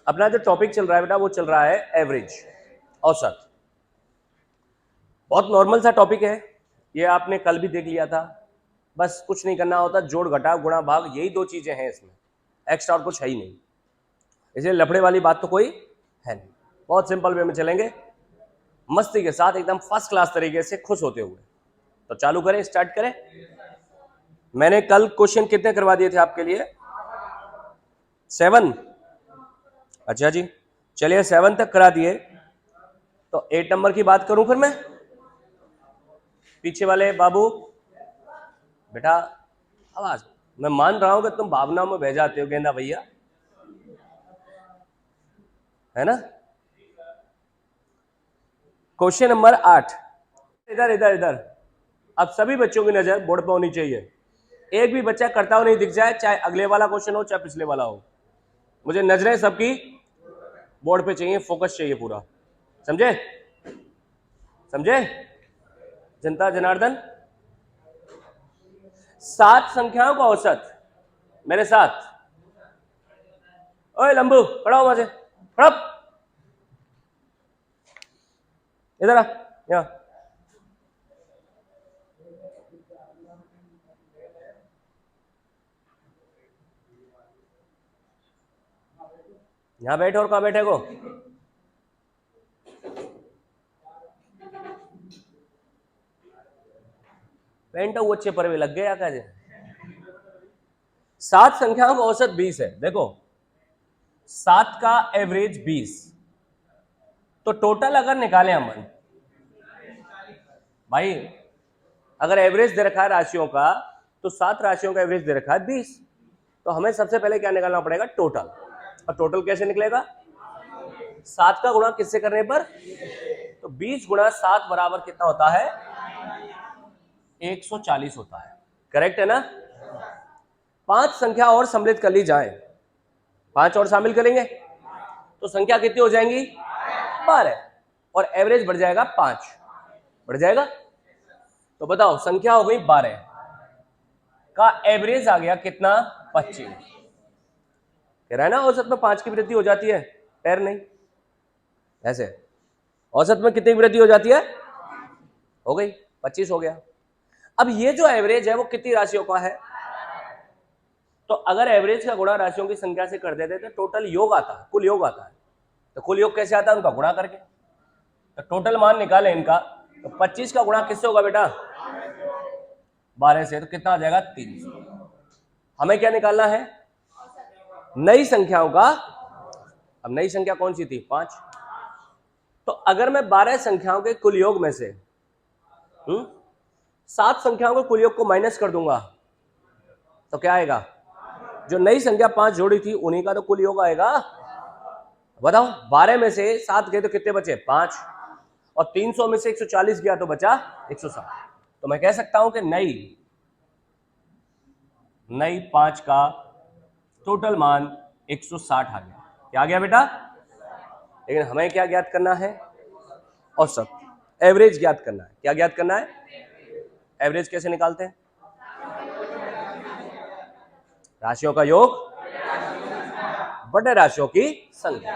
अपना जो टॉपिक चल रहा है बेटा वो चल रहा है एवरेज, औसत। बहुत नॉर्मल सा टॉपिक है, ये आपने कल भी देख लिया था। बस कुछ नहीं करना होता, जोड़ घटा गुणा भाग, यही दो चीजें हैं इसमें, एक्स्ट्रा और कुछ है ही नहीं। इसलिए लफड़े वाली बात तो कोई है नहीं, बहुत सिंपल वे में चलेंगे, मस्ती के साथ, एकदम फर्स्ट क्लास तरीके से, खुश होते हुए। तो चालू करें, स्टार्ट करें। मैंने कल क्वेश्चन कितने करवा दिए थे आपके लिए? 7। अच्छा जी, चलिए 7 तक करा दिए, तो 8 नंबर की बात करूं फिर मैं। पीछे वाले बाबू बेटा, आवाज, मैं मान रहा हूं कि तुम भावनाओं में बह जाते हो गेंदा भैया, है ना। क्वेश्चन नंबर 8, इधर इधर इधर। अब सभी बच्चों की नजर बोर्ड पर होनी चाहिए, एक भी बच्चा करता हुआ नहीं दिख जाए, चाहे अगले वाला क्वेश्चन हो चाहे पिछले वाला हो। मुझे नजरें सबकी बोर्ड पे चाहिए, फोकस चाहिए पूरा, समझे समझे जनता जनार्दन। 7 संख्याओं का औसत मेरे साथ। ओए लंबू, खड़ा हो वहां से, खड़ा इधर आ, यहाँ यहाँ बैठे। और कहाँ बैठे को? पेंट वो अच्छे पर भी लग गया क्या? 7 संख्याओं का औसत 20 है। देखो 7 का एवरेज 20, तो टोटल अगर निकालें अमन भाई, अगर एवरेज दे रखा है राशियों का, तो 7 राशियों का एवरेज दे रखा है 20, तो हमें सबसे पहले क्या निकालना पड़ेगा? टोटल। और टोटल कैसे निकलेगा? 7 का गुणा किससे करने पर? तो 20 गुणा 7 बराबर कितना होता है? 140 होता है। करेक्ट है ना। 5 संख्या और सम्मिलित कर ली जाए, 5 और शामिल करेंगे तो संख्या कितनी हो जाएंगी? 12, और एवरेज बढ़ जाएगा 5, बढ़ जाएगा। तो बताओ, संख्या हो गई 12 का एवरेज आ गया कितना? 25। कह रहा है ना औसत में 5 की वृद्धि हो जाती है, पैर नहीं ऐसे। औसत में कितनी वृद्धि हो जाती है? हो गई 25 हो गया। अब ये जो एवरेज है वो कितनी राशियों का है? तो अगर एवरेज का गुणा राशियों की संख्या से कर देते तो टोटल योग आता है, कुल योग आता है। तो कुल योग कैसे आता है? उनका गुणा करके। तो टोटल मान निकाले इनका, तो 25 का गुणा किससे होगा बेटा? 12 से। तो कितना आ जाएगा? 300। हमें क्या निकालना है? नई संख्याओं का। अब नई संख्या कौन सी थी? 5। तो अगर मैं 12 संख्याओं के कुल योग में से 7 संख्याओं के कुल योग को माइनस कर दूंगा, तो क्या आएगा? जो नई संख्या 5 जोड़ी थी उन्हीं का तो कुल योग आएगा। बताओ, 12 में से 7 गए तो कितने बचे? 5, और 300 में से 140 गया तो बचा 160। तो मैं कह सकता हूं कि नई 5 का टोटल मान 160 आ गया। क्या आ गया बेटा? लेकिन हमें क्या ज्ञात करना है? औसत, एवरेज ज्ञात करना है। क्या ज्ञात करना है? एवरेज कैसे निकालते हैं? राशियों का योग बटे राशियों की संख्या।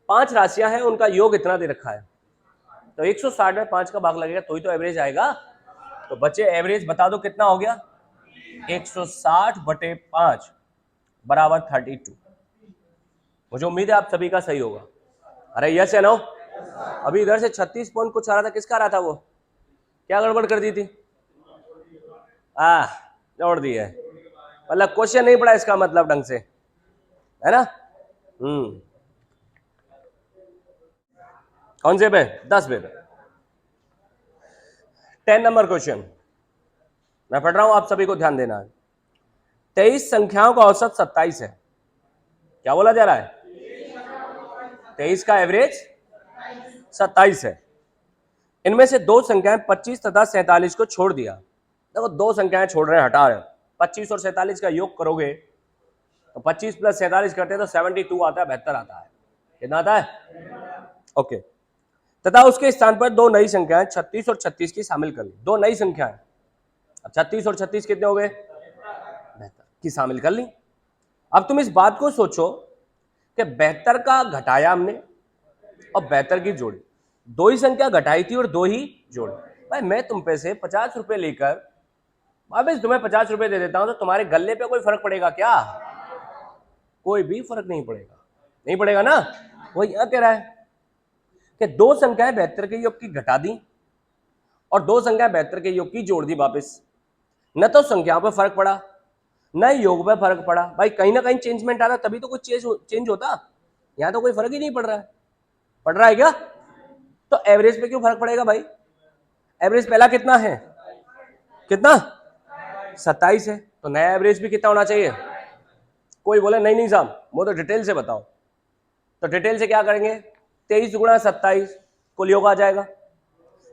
5 राशियां हैं, उनका योग इतना दे रखा है, तो 160 में 5 का भाग लगेगा तो ही तो एवरेज आएगा। तो बच्चे एवरेज बता दो कितना हो गया? 160 बटे 5 बराबर 32। मुझे उम्मीद है आप सभी का सही होगा। अरे यस या नो? अभी इधर से 36 पॉइंट कुछ आ रहा था, किसका आ रहा था? वो क्या गड़बड़ कर दी थी? जोड़ दी है, मतलब क्वेश्चन नहीं पढ़ा, इसका मतलब ढंग से, है ना। कौन से पे? 10 पे। 10 नंबर क्वेश्चन मैं पढ़ रहा हूं, आप सभी को ध्यान देना है। 23 संख्याओं का औसत 27 है। क्या बोला जा रहा है? 23 का एवरेज 27 है। इनमें से 2 संख्याएं 25 तथा 47 को छोड़ दिया। देखो 2 संख्याएं छोड़ रहे हैं, हटा रहे हैं। 25 और 47 का योग करोगे तो 25 प्लस 47 करते हैं तो 72 आता है, 72 आता है। कितना आता है? ओके। तथा उसके स्थान पर 2 नई संख्याएं 36 और 36 की शामिल कर ली। 2 नई संख्याएं, अब 36 और 36 कितने हो गए? 72 की शामिल कर ली। अब तुम इस बात को सोचो कि 72 का घटाया हमने और 72 की जोड़ी, दो ही संख्या घटाई थी और दो ही जोड़ी। भाई मैं तुम पे से 50 रुपए लेकर वापस तुम्हें 50 रुपए दे देता हूं, तो तुम्हारे गले पे कोई फर्क पड़ेगा क्या? कोई भी फर्क नहीं पड़ेगा, नहीं पड़ेगा ना। वो यह कह रहा है कि दो संख्याएं 72 के योग की घटा दी और दो संख्याएं 72 के योग की जोड़ दी वापस। न तो संख्याओं पर फर्क पड़ा न योग पे फर्क पड़ा। भाई कहीं ना कहीं चेंजमेंट आ रहा तभी तो कुछ चेंज होता, यहां तो कोई फर्क ही नहीं पड़ रहा है। पड़ रहा है क्या? तो एवरेज पे क्यों फर्क पड़ेगा भाई? एवरेज पहला कितना है? कितना? 27 है, तो नया एवरेज भी कितना होना चाहिए? कोई बोले नहीं नहीं साहब वो तो डिटेल से बताओ, तो डिटेल से क्या करेंगे? 23 गुणा 27 कुल योग आ जाएगा।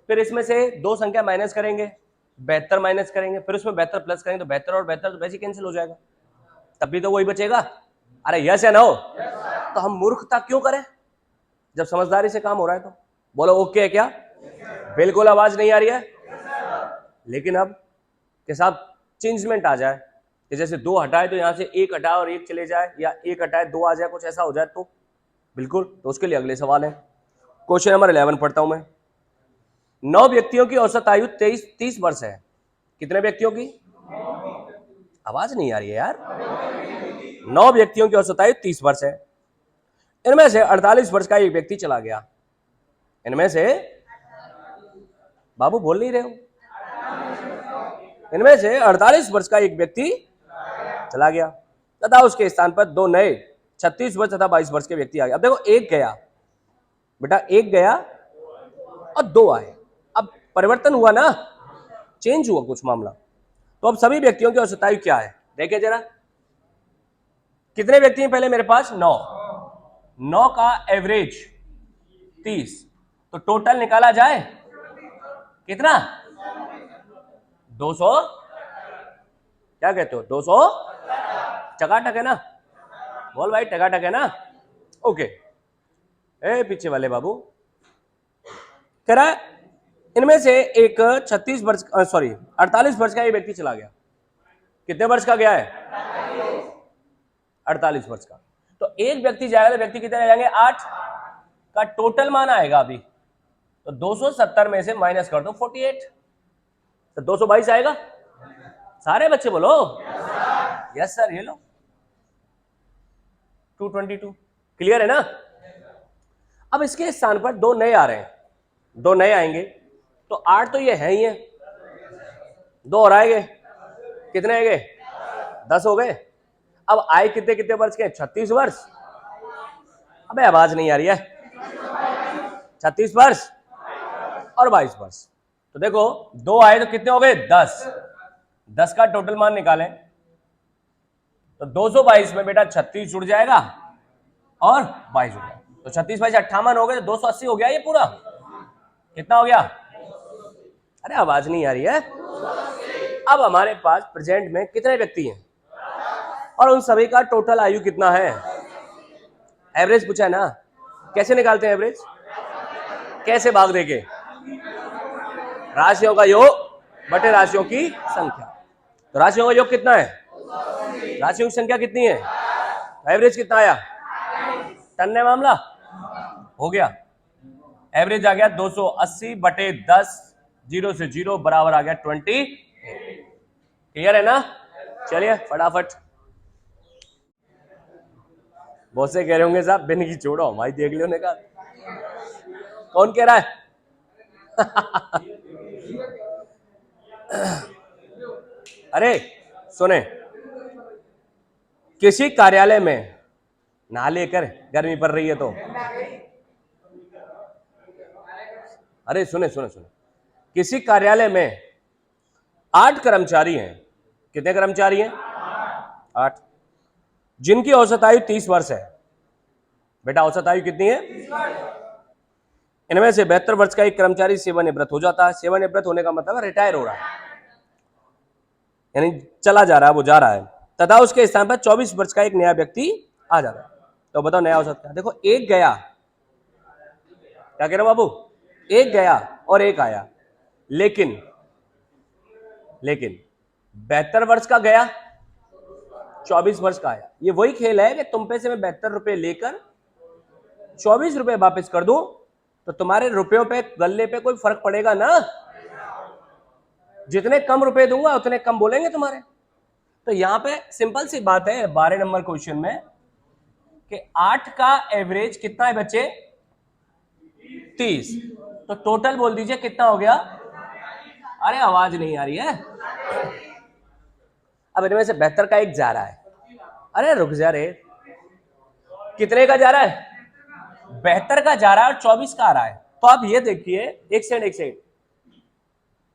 फिर इसमें से दो संख्या माइनस करेंगे, 72 माइनस करेंगे, फिर उसमें 72 प्लस करेंगे, तो 72 और 72 तो वैसे कैंसिल हो जाएगा, तब भी तो वही बचेगा। अरे यस या नो? तो हम मूर्खता क्यों करें जब समझदारी से काम हो रहा है? तो बोलो ओके है क्या? बिल्कुल आवाज नहीं आ रही है। लेकिन अब के साथ चेंजमेंट आ जाए कि जैसे दो हटाए तो यहां से एक हटाए और एक चले जाए, या एक हटाए दो आ जाए, कुछ ऐसा हो जाए तो बिल्कुल, तो उसके लिए अगले सवाल है। क्वेश्चन नंबर 11 पढ़ता हूं मैं। 9 व्यक्तियों की औसत आयु 30 वर्ष है। कितने व्यक्तियों की? आवाज नहीं आ रही है यार। 9 व्यक्तियों की औसत आयु 30 वर्ष है। इनमें से 48 वर्ष का एक व्यक्ति चला गया। इनमें से, बाबू बोल नहीं रहे हो, इनमें से 48 वर्ष का एक व्यक्ति चला गया तथा उसके स्थान पर दो नए 36 वर्ष तथा 22 वर्ष के व्यक्ति आ गए। अब देखो एक गया बेटा, एक गया और दो आए, अब परिवर्तन हुआ ना, चेंज हुआ कुछ मामला। तो अब सभी व्यक्तियों की औसत आयु क्या है देखिए जरा। कितने व्यक्ति हैं पहले मेरे पास? 9। 9 का एवरेज 30, तो टोटल निकाला जाए कितना? 200। क्या कहते हो? 200 टकाटक है ना? बोल भाई टकाटक है ना? ओके। ए पीछे वाले बाबू कह रहा है इनमें से एक 36 वर्ष 48 वर्ष का ये व्यक्ति चला गया। कितने वर्ष का गया है? 48 वर्ष का। तो एक व्यक्ति जाएगा तो व्यक्ति कितने जाएंगे? 8 का टोटल मान आएगा अभी, तो 270 में से माइनस कर दो 48, तो 222 आएगा। सारे बच्चे बोलो यस सर। ये लो 222। क्लियर है ना? अब इसके स्थान पर दो नए आ रहे हैं, दो नए आएंगे, तो 8 तो ये है ही है, दो और आएंगे, कितने आएंगे? 10 हो गए। अब आए कितने कितने वर्ष के? 36 वर्ष। अबे आवाज नहीं आ रही है। 36 वर्ष और 22 वर्ष। तो देखो दो आए तो कितने हो गए? 10। 10 का टोटल मान निकालें तो 222 में बेटा 36 जुड़ जाएगा और 22 हो गया, तो 36 22 58 हो गए, तो 280 हो गया ये पूरा। कितना हो गया? अरे आवाज नहीं आ रही है। अब हमारे पास प्रेजेंट में कितने व्यक्ति हैं और उन सभी का टोटल आयु कितना है? एवरेज पूछा है ना, कैसे निकालते हैं एवरेज? कैसे भाग देके? राशियों का योग बटे राशियों की संख्या। तो राशियों का योग कितना है? राशियों की संख्या कितनी है? एवरेज कितना आया? टन है मामला, हो गया। एवरेज आ गया 280 बटे 10, 0 से 0 बराबर आ गया 20। क्लियर है ना? चलिए फटाफट। बहुत से कह रहे होंगे साहब बिन की छोड़ो हमारी देख लियो ने कहा। कौन कह रहा है? अरे सुने, किसी कार्यालय में नहा लेकर, गर्मी पड़ रही है तो, अरे सुने सुने सुने, किसी कार्यालय में 8 कर्मचारी हैं। कितने कर्मचारी हैं? 8, जिनकी औसत आयु 30 वर्ष है। बेटा औसत आयु कितनी है? इनमें से 72 वर्ष का एक कर्मचारी सेवानिवृत्त हो जाता है। सेवानिवृत्त होने का मतलब रिटायर हो रहा है, यानी चला जा रहा है, वो जा रहा है, तथा उसके स्थान पर 24 वर्ष का एक नया व्यक्ति आ जाता है। तो बताओ नया औसत क्या? देखो एक गया, क्या कह रहे हो बाबू? एक गया और एक आया, लेकिन 72 वर्ष का गया 24 वर्ष का आया। ये वही खेल है कि तुम पे से मैं 72 रुपए लेकर 24 रुपए वापस कर दूं तो तुम्हारे रुपयों पे गल्ले पे कोई फर्क पड़ेगा ना। जितने कम रुपए दूंगा उतने कम बोलेंगे तुम्हारे। तो यहां पे सिंपल सी बात है 12 नंबर क्वेश्चन में कि 8 का एवरेज कितना है बच्चे 30, तो टोटल बोल दीजिए कितना हो गया। अरे आवाज नहीं आ रही है। अब इनमें से 72 का एक जा रहा है। अरे रुक जा रे, कितने का जा रहा है 72 का जा रहा है और 24 का आ रहा है। तो आप ये देखिए एक सेकंड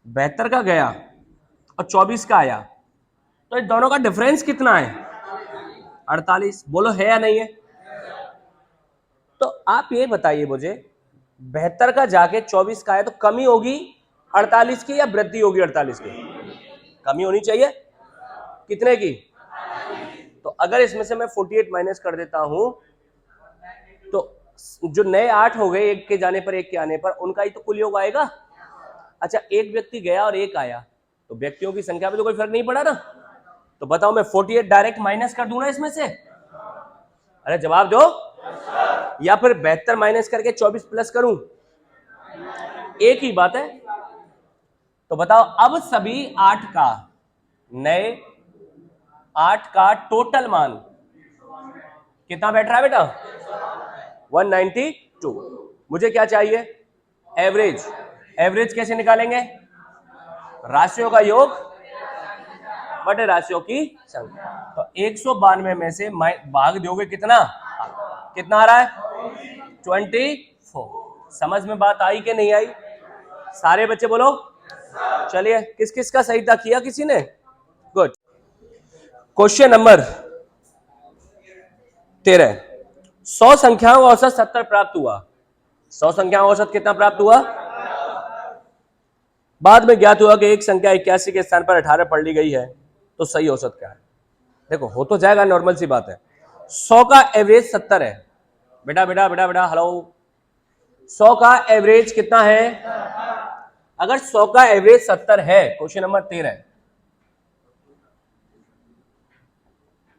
72 का गया और 24 का आया, तो इन दोनों का डिफरेंस कितना है 48। बोलो है या नहीं है। तो आप ये बताइए मुझे 72 का जाके 24 का आया तो कमी होगी 48 की या वृद्धि होगी 48 की। कमी होनी चाहिए कितने की। तो अगर इसमें से मैं 48 माइनस कर देता हूं तो जो नए 8 हो गए एक के जाने पर एक के आने पर उनका ही तो कुल योग आएगा। अच्छा एक व्यक्ति गया और एक आया तो व्यक्तियों की संख्या पे तो कोई फर्क नहीं पड़ा ना। तो बताओ मैं 48 डायरेक्ट माइनस कर दूं ना इसमें से। अरे जवाब दो। या फिर 72 माइनस करके 24 प्लस करूं, एक ही बात है। तो बताओ अब सभी 8 का नए 8 का टोटल मान कितना बैठ रहा है बेटा 192। मुझे क्या चाहिए एवरेज। एवरेज कैसे निकालेंगे राशियों का योग बटे राशियों की संख्या। तो 192 में से भाग दोगे कितना कितना आ रहा है 24। समझ में बात आई कि नहीं आई सारे बच्चे बोलो। चलिए किस किस का सही था किया किसी ने। गुड। क्वेश्चन नंबर 13 100 संख्याओं का औसत 70 प्राप्त हुआ। 100 संख्याओं का औसत कितना प्राप्त हुआ। बाद में ज्ञात हुआ कि एक संख्या 81 के स्थान पर 18 पढ़ ली गई है, तो सही औसत क्या है। देखो हो तो जाएगा नॉर्मल सी बात है। 100 का एवरेज 70 है। बेटा बेटा बेटा बेटा हेलो 100 का एवरेज कितना है। अगर 100 का एवरेज 70 है क्वेश्चन नंबर 13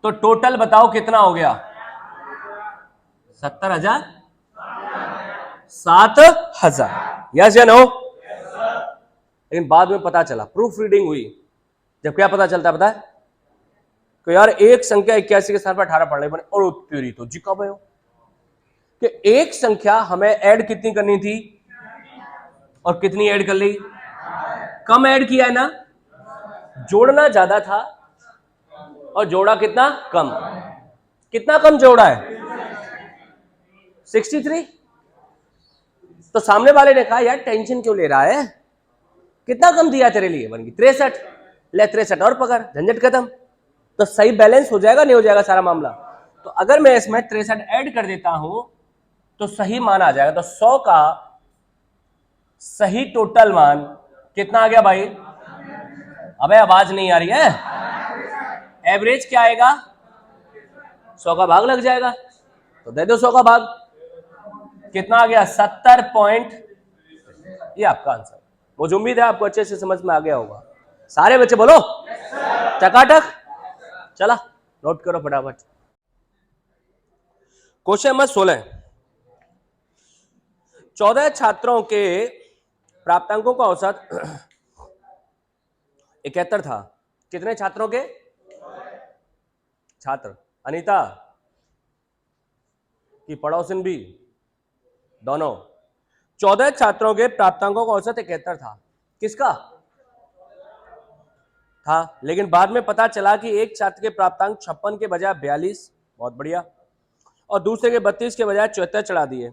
तो टोटल बताओ कितना हो गया 70,000 7,000 यस या नो। लेकिन बाद में पता चला प्रूफ रीडिंग हुई जब क्या पता चलता है पता है कि यार एक संख्या 81 के स्थान पर 18 पढ़ने बने और तेरी तो जी कब है कि एक संख्या हमें ऐड कितनी करनी थी और कितनी ऐड कर ली कम ऐड किया है ना। जोड़ना ज्यादा था और जोड़ा कितना कम। कितना कम जोड़ा है 63। तो सामने वाले ने कहा यार टेंशन क्यों ले रहा है कितना कम दिया तेरे लिए बन गई 63। ले 63 और पकड़ झंझट खत्म। तो सही बैलेंस हो जाएगा नहीं हो जाएगा सारा मामला। तो अगर मैं इसमें 63 ऐड कर देता हूं तो सही मान आ जाएगा। तो 100 का सही टोटल मान कितना आ गया भाई। अबे आवाज नहीं आ रही है। एवरेज क्या आएगा 100 का भाग लग जाएगा तो दे दो 100 का भाग कितना आ गया 70 पॉइंट। ये आपका आंसर। मुझे उम्मीद है आपको अच्छे से समझ में आ गया होगा। सारे बच्चे बोलो टकाटक। चला नोट करो फटाफट। क्वेश्चन नंबर 16 14 छात्रों के प्राप्तांकों का औसत 71 था। कितने छात्रों के छात्र अनीता की पड़ोसन भी दोनों 14 छात्रों के प्राप्तांकों का औसत 71 था। किसका था लेकिन बाद में पता चला कि एक छात्र के प्राप्तांक 56 के बजाय 42 बहुत बढ़िया और दूसरे के 32 के बजाय 74 चढ़ा दिए।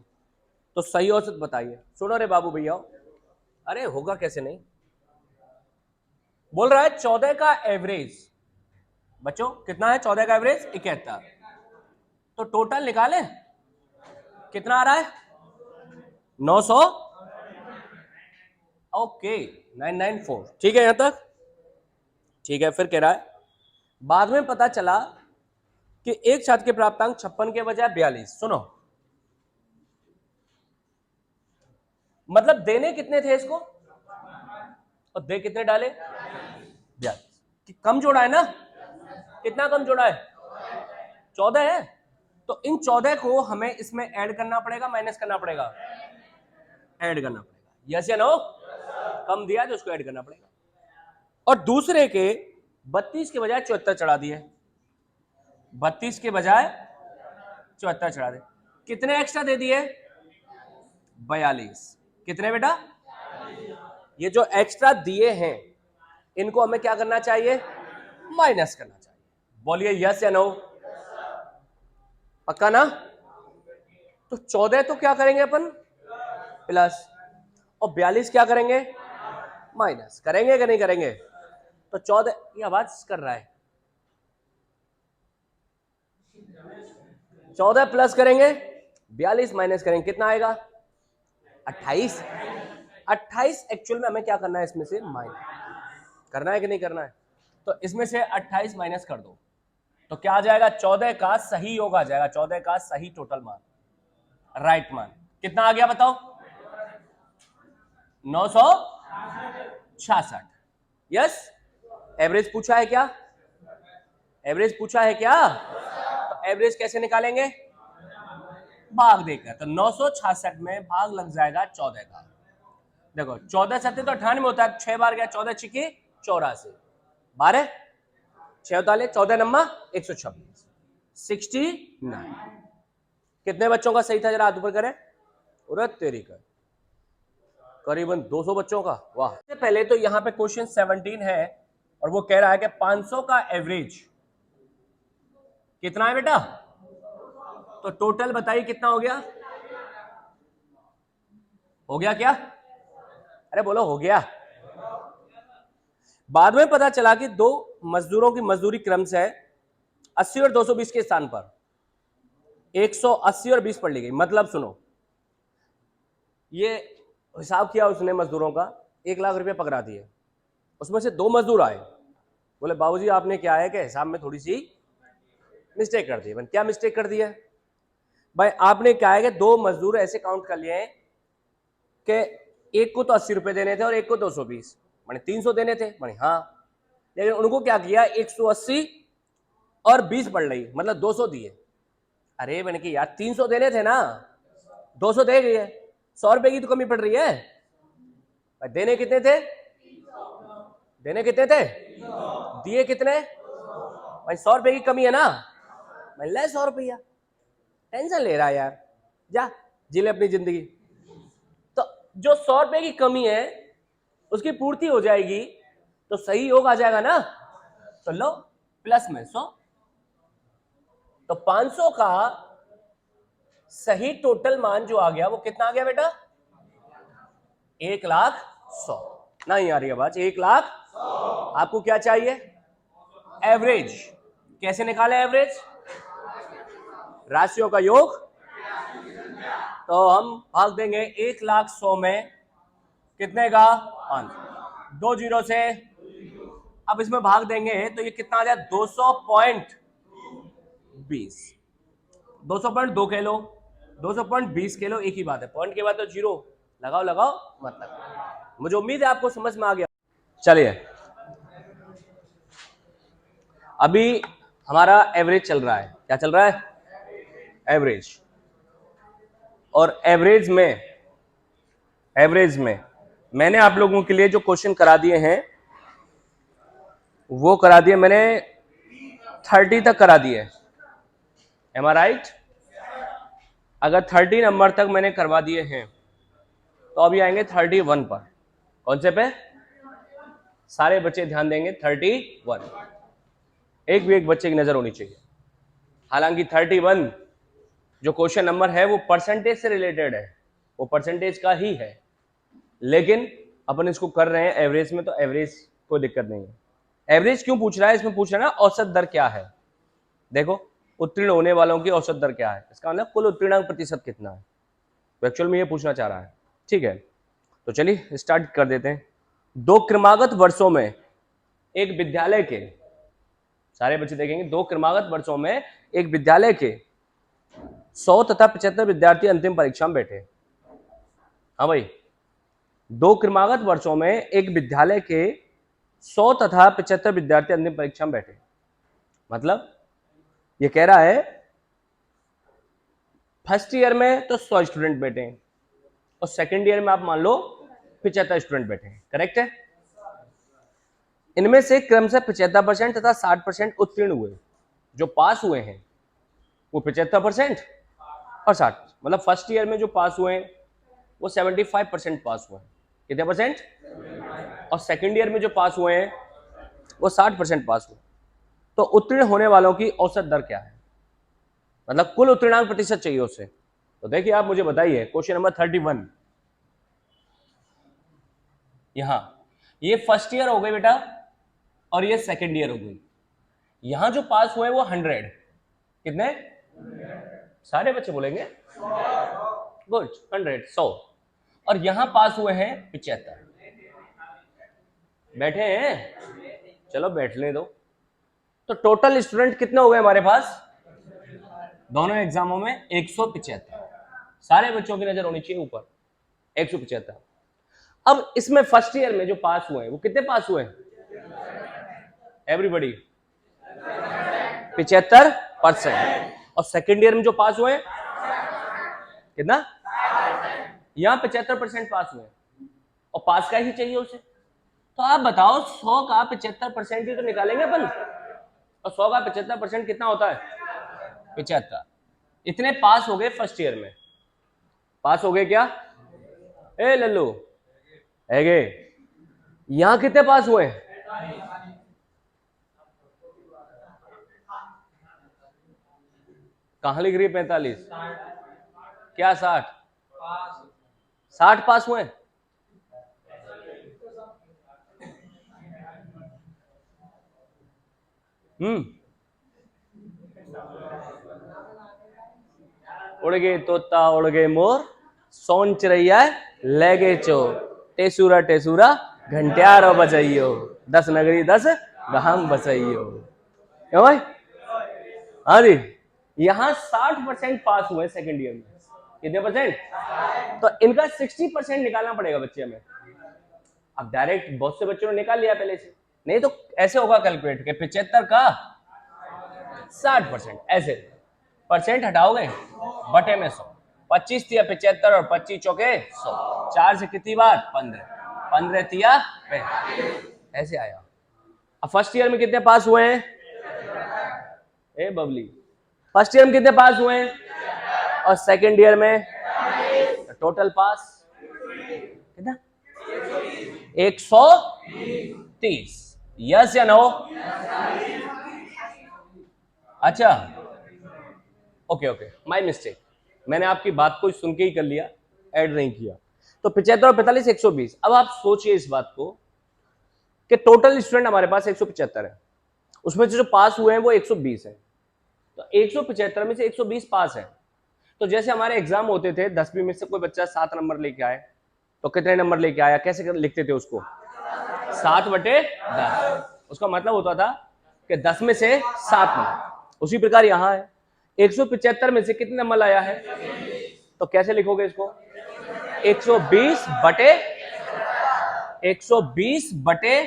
तो सही औसत बताइए। सुनो रे बाबू भैया अरे होगा कैसे नहीं। बोल रहा है 14 का एवरेज बच्चों कितना है 14 का एवरेज 71। तो टोटल निकाले कितना आ रहा है 900 ओके 994 ठीक है यहां तक ठीक है। फिर कह रहा है बाद में पता चला कि एक छात्र के प्राप्तांक 56 के बजाय 42। सुनो मतलब देने कितने थे इसको और दे कितने डाले 42। कम जोड़ा है ना कितना कम जोड़ा है? 14 है। तो इन 14 को हमें इसमें ऐड करना पड़ेगा, माइनस करना पड़ेगा? ऐड करना पड़ेगा। यस या नो? कम दिया तो उसको ऐड करना पड़ेगा। और दूसरे के 32 के बजाय 74 चढ़ा दिए, 32 के बजाय 74 चढ़ा दे। कितने एक्स्ट्रा दे दिए? 42। कितने बेटा? ये जो एक्स्ट्रा दिए हैं इनको हमें क्या करना चाहिए? माइनस करना चाहिए। बोलिए यस या नो? पक्का ना? तो 14 तो क्या करेंगे अपन? प्लस। और 42 क्या करेंगे? माइनस। करेंगे कि नहीं करेंगे? तो 14, ये आवाज कर रहा है, 14 प्लस करेंगे, 42 माइनस करेंगे, कितना आएगा? 28। 28 एक्चुअल में हमें क्या करना है? इसमें से माइनस करना है कि नहीं करना है? तो इसमें से 28 माइनस कर दो तो क्या आ जाएगा? 14 का सही योग आ जाएगा, 14 का सही टोटल मान, राइट मान। कितना आ गया बताओ? 966। यस। एवरेज पूछा है क्या? एवरेज पूछा है क्या? तो एवरेज कैसे निकालेंगे? भाग देकर। तो 966 में भाग लग जाएगा 14 का। देखो 14 सत्ते तो 98 होता है, 6 बार गया, 14 छिके 84, 12 6 उताले, 14 नंबर 126, 69। कितने बच्चों का सही था? जरा हाथ ऊपर करें। उरे तेरी का, करीबन 200 बच्चों का। वाह। सबसे पहले तो यहाँ पे क्वेश्चन 17 है और वो कह रहा है कि 500 का एवरेज कितना है बेटा? तो टोटल बताइए कितना हो गया? हो गया क्या? अरे बोलो हो गया। बाद में पता चला कि दो मजदूरों की मजदूरी क्रमश है 80 और 220 के स्थान पर 180 और 20 पढ़ ली गई। मतलब सुनो, ये हिसाब किया उसने मजदूरों का, 1 लाख रुपए पकड़ा दिए, उसमें से 2 मजदूर आए, बोले बाबूजी आपने क्या है कि हिसाब में थोड़ी सी मिस्टेक कर दी। मैंने क्या मिस्टेक कर दी है भाई? आपने क्या है कि 2 मजदूर ऐसे काउंट कर लिए हैं कि एक को तो 80 रुपए देने थे और एक को 220, मैंने 300 देने थे। मैंने हाँ, लेकिन उनको क्या किया? 180 और 20 पड़ रही, मतलब 200 दिए। अरे मैंने कि यार 300 देने थे ना, 200 दे गई है, 100 रुपए की तो कमी पड़ रही है। देने कितने थे? देने कितने थे? दिए कितने? भाई 100 रुपए की कमी है ना, मैं ले 100 रुपया, टेंशन ले रहा है यार, जा जी ले अपनी जिंदगी। तो जो 100 रुपए की कमी है उसकी पूर्ति हो जाएगी तो सही योग आ जाएगा ना। तो लो प्लस में 100, तो 500 का सही टोटल मान जो आ गया वो कितना आ गया बेटा? 1,100,000। नहीं आ रही आवाज? 1,100,000। आपको क्या चाहिए? एवरेज। कैसे निकाले एवरेज? राशियों का योग। तो हम भाग देंगे 1,100,000 में कितने का? 500, 2 जीरो से। अब इसमें भाग देंगे तो ये कितना आ जाए? 200.20, 200.2 किलो, 200.20 किलो, एक ही बात है, पॉइंट के बाद तो जीरो लगाओ लगाओ मत लगाओ। मुझे उम्मीद है आपको समझ में आ गया। चलिए अभी हमारा एवरेज चल रहा है। क्या चल रहा है? एवरेज। और एवरेज में मैंने आप लोगों के लिए जो क्वेश्चन करा दिए हैं वो करा दिए मैंने 30 तक करा दिए। एम आई राइट? अगर 30 नंबर तक मैंने करवा दिए हैं तो अभी आएंगे 31 पर। कौन से पे? सारे बच्चे ध्यान देंगे 31। एक भी एक बच्चे की नजर होनी चाहिए। हालांकि 31 जो क्वेश्चन नंबर है वो परसेंटेज से रिलेटेड है, वो परसेंटेज का ही है, लेकिन अपन इसको कर रहे हैं एवरेज में, तो एवरेज कोई दिक्कत नहीं है। एवरेज क्यों पूछ रहा है? इसमें पूछ रहा है ना औसत दर क्या है। देखो उत्तीर्ण होने वालों की औसत दर क्या है, इसका मतलब कुल उत्तीर्णांक प्रतिशत कितना है, तो एक्चुअल में ये पूछना चाह रहा है। ठीक है, तो चलिए स्टार्ट कर देते हैं। 2 क्रमागत वर्षों में एक विद्यालय के, सारे बच्चे देखेंगे, 2 क्रमागत वर्षों में एक विद्यालय के 100 तथा 75 विद्यार्थी अंतिम परीक्षा में बैठे। हाँ भाई, 2 क्रमागत वर्षों में एक विद्यालय के 100 तथा 75 विद्यार्थी अंतिम परीक्षा में बैठे। मतलब ये कह रहा है फर्स्ट ईयर में तो 100 स्टूडेंट बैठे हैं और सेकेंड ईयर में आप मान लो 75 स्टूडेंट बैठे हैं, करेक्ट है। इनमें से क्रमशः 75% तथा 60% उत्तीर्ण हुए। जो पास हुए हैं वो 75% और 60, मतलब फर्स्ट ईयर में जो पास हुए हैं वो 75% पास हुए हैं। कितने परसेंट? और सेकेंड ईयर में जो पास हुए हैं वो 60% पास हुए। तो उत्तीर्ण होने वालों की औसत दर क्या है, मतलब कुल उत्तीर्णांक प्रतिशत चाहिए उससे। तो देखिए आप मुझे बताइए, क्वेश्चन नंबर 31, यहां ये फर्स्ट ईयर हो गई बेटा और ये सेकेंड ईयर हो गई। यहां जो पास हुए वो 100, कितने? सारे बच्चे बोलेंगे गुड, 100। और यहां पास हुए हैं 75। बैठे हैं, चलो बैठने दो। तो टोटल स्टूडेंट कितने हो गए हमारे पास दोनों एग्जामों में? 175। सारे बच्चों की नजर होनी चाहिए ऊपर, 175। अब इसमें फर्स्ट ईयर में जो पास हुए हैं वो कितने पास हुए हैं? एवरीबॉडी 75%। और सेकेंड ईयर में जो पास हुए कितना? यहां 75% पास हुए और पास का ही चाहिए उसे। तो आप बताओ 100 का 75% ही तो निकालेंगे अपन, और 100 का 75% कितना होता है? 75। इतने पास हो गए फर्स्ट ईयर में। पास हो गए क्या? ए लल्लू है गे। यहां कितने पास हुए? कहां लिख रही है 45? क्या 60? 60 पास हुए? उड़ गए तोता उड़ गए मोर, सोन चिड़ैया ले गए चोर, टेसूरा टेसूरा घंटियारो बजइयो, 10 नगरी 10 गहम बसइयो। क्यों भाई? हाँ जी, यहाँ 60% पास हुए सेकंड ईयर में। कितने परसेंट? तो इनका 60% निकालना पड़ेगा बच्चे हमें। अब डायरेक्ट बहुत से बच्चों ने निकाल लिया पहले से, नहीं तो ऐसे होगा कैलकुलेट के 75 का 60%, ऐसे परसेंट हटाओगे बटे में 100। 25 तिया 75 और 25 चौके 100, 4 से कितनी बार? 15, 15 तिया 35, ऐसे आया। अब फर्स्ट ईयर में कितने पास हुए हैं? ए बबली, फर्स्ट ईयर में कितने पास हुए हैं और सेकंड ईयर में? टोटल पास कितना? 130। यस या नो? अच्छा, ओके ओके, माय मिस्टेक, मैंने आपकी बात को सुन के ही कर लिया, ऐड नहीं किया। तो 75 और 45 120। अब आप सोचिए इस बात को कि टोटल स्टूडेंट हमारे पास 175 है, उसमें से जो पास हुए हैं वो 120 है। तो 175 में से 120 पास है। तो जैसे हमारे एग्जाम होते थे, 10वीं में से कोई बच्चा 7 नंबर लेके आए तो कितने नंबर लेके आया, कैसे लिखते थे उसको? 7/10। उसका मतलब होता था कि 10 में से 7 नंबर। उसी प्रकार यहां है 175 में से कितने नंबर लाया है, तो कैसे लिखोगे इसको? 120 बटे 120 बटे,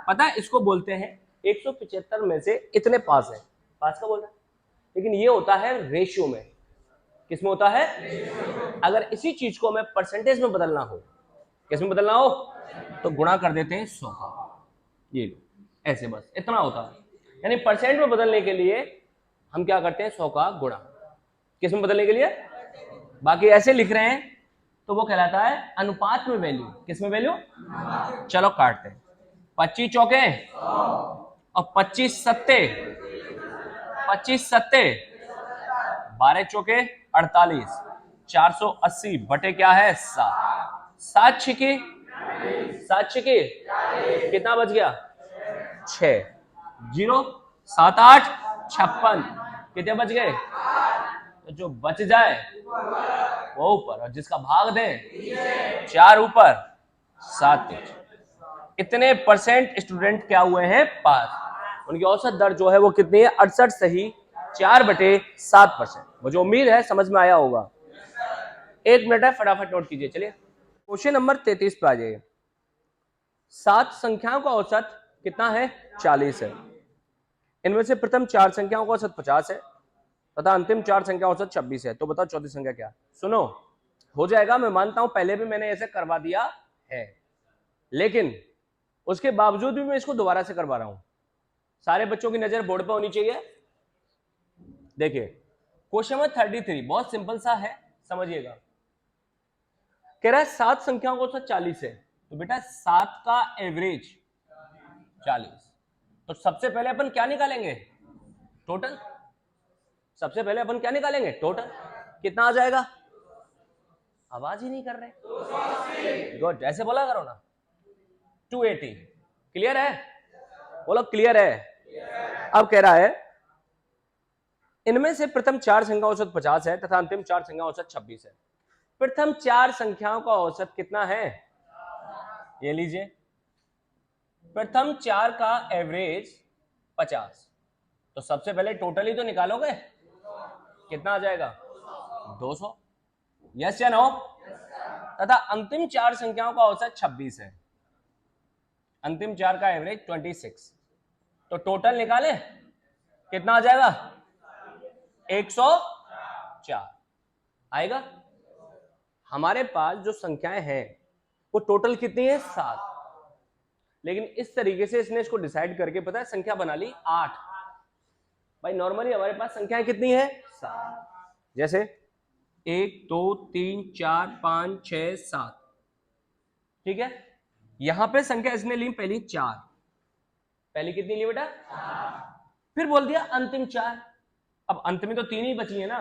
पता है इसको बोलते हैं 175 में से इतने पास है, पास का बोलना है। लेकिन ये होता है रेशियो में। किसमें होता है? अगर इसी चीज को हमें परसेंटेज में बदलना हो, किसमें बदलना हो, तो गुणा कर देते हैं 100 का। ये लो ऐसे, बस इतना होता है। यानी परसेंट में बदलने के लिए हम क्या करते हैं? 100 का गुणा। किसमें बदलने के लिए? बाकी ऐसे लिख रहे हैं तो वो कहलाता है अनुपात में वैल्यू। किसमें वैल्यू? चलो काटते हैं। 25 चौके और 25 सत्ते, 25 सत्ते 12 चौके 48, 480 बटे क्या है? 7। 7 छिके 7 छिके कितना बच गया? 6। 0 7 8 56, कितने बच गए? तो जो बच जाए वो ऊपर, और जिसका भाग दें 4 ऊपर 7 नीचे। इतने परसेंट स्टूडेंट क्या हुए हैं? पास। उनकी औसत दर जो है वो कितनी है? 68 सही 4/7%। मुझे उम्मीद है समझ में आया होगा। 1 मिनट है, फटाफट नोट कीजिए। चलिए क्वेश्चन नंबर 33 पे आ जाइए। 7 संख्याओं का औसत कितना है? 40 है। इनमें से प्रथम 4 संख्याओं का औसत 50 है तथा अंतिम 4 संख्या औसत 26 है, तो बताओ चौथी संख्या क्या? सुनो, हो जाएगा, मैं मानता हूं पहले भी मैंने ऐसे करवा दिया है, लेकिन उसके बावजूद भी मैं इसको दोबारा से करवा रहा हूं। सारे बच्चों की नजर बोर्ड पर होनी चाहिए। देखिए क्वेश्चन नंबर 33 बहुत सिंपल सा है, समझिएगा। कह रहा है 7 संख्याओं का औसत 40 है, तो बेटा 7 का एवरेज 40, तो सबसे पहले अपन क्या निकालेंगे? टोटल। सबसे पहले अपन क्या निकालेंगे? टोटल। कितना आ जाएगा? आवाज ही नहीं कर रहे। गुड, ऐसे बोला करो ना। 280। क्लियर है? बोलो क्लियर है। अब कह रहा है इनमें से प्रथम 4 संख्या औसत 50 है तथा अंतिम 4 संख्या औसत 26 है। प्रथम 4 संख्याओं का औसत कितना है? ये लीजिए, प्रथम 4 का एवरेज 50, तो सबसे पहले टोटल ही तो निकालोगे। कितना आ जाएगा? 200। यस या नो? तथा अंतिम 4 संख्याओं का औसत 26 है, अंतिम 4 का एवरेज 26, तो टोटल निकाले, कितना आ जाएगा? 104 आएगा। हमारे पास जो संख्याएं हैं वो टोटल कितनी है? 7, लेकिन इस तरीके से इसने इसको डिसाइड करके पता है संख्या बना ली 8। भाई नॉर्मली हमारे पास संख्याएं कितनी है? 7। जैसे 1 2 3 4 5 6 7, ठीक है। यहां पे संख्या इसने ली पहली 4, पहली कितनी ली बेटा? फिर बोल दिया अंतिम 4। अब अंत में तो 3 ही बची है ना,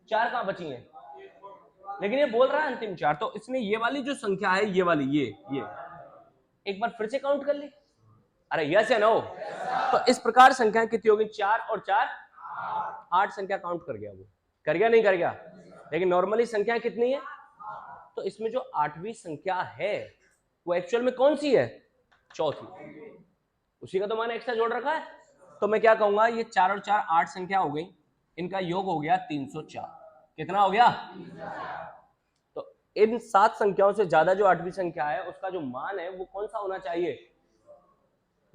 4 कहां बची है? लेकिन ये बोल रहा है अंतिम 4, तो इसने ये वाली जो संख्या है, ये वाली, ये एक बार फिर से काउंट कर ली। अरे यस या नो? तो इस प्रकार संख्याएं कितनी होगी? 4 और 4 8 संख्या काउंट कर गया। वो कर गया नहीं कर गया? लेकिन नॉर्मली संख्या कितनी है? तो इसमें जो 8वीं संख्या है वो एक्चुअल में कौन सी है? चौथी। उसी का तो मैंने एक्स्ट्रा जोड़ रखा है। तो मैं क्या कहूंगा, ये 4 और 4 8 संख्या हो गई, इनका योग हो गया 304। कितना हो गया? तो इन 7 संख्याओं से ज्यादा जो 8वीं संख्या है उसका जो मान है वो कौन सा होना चाहिए?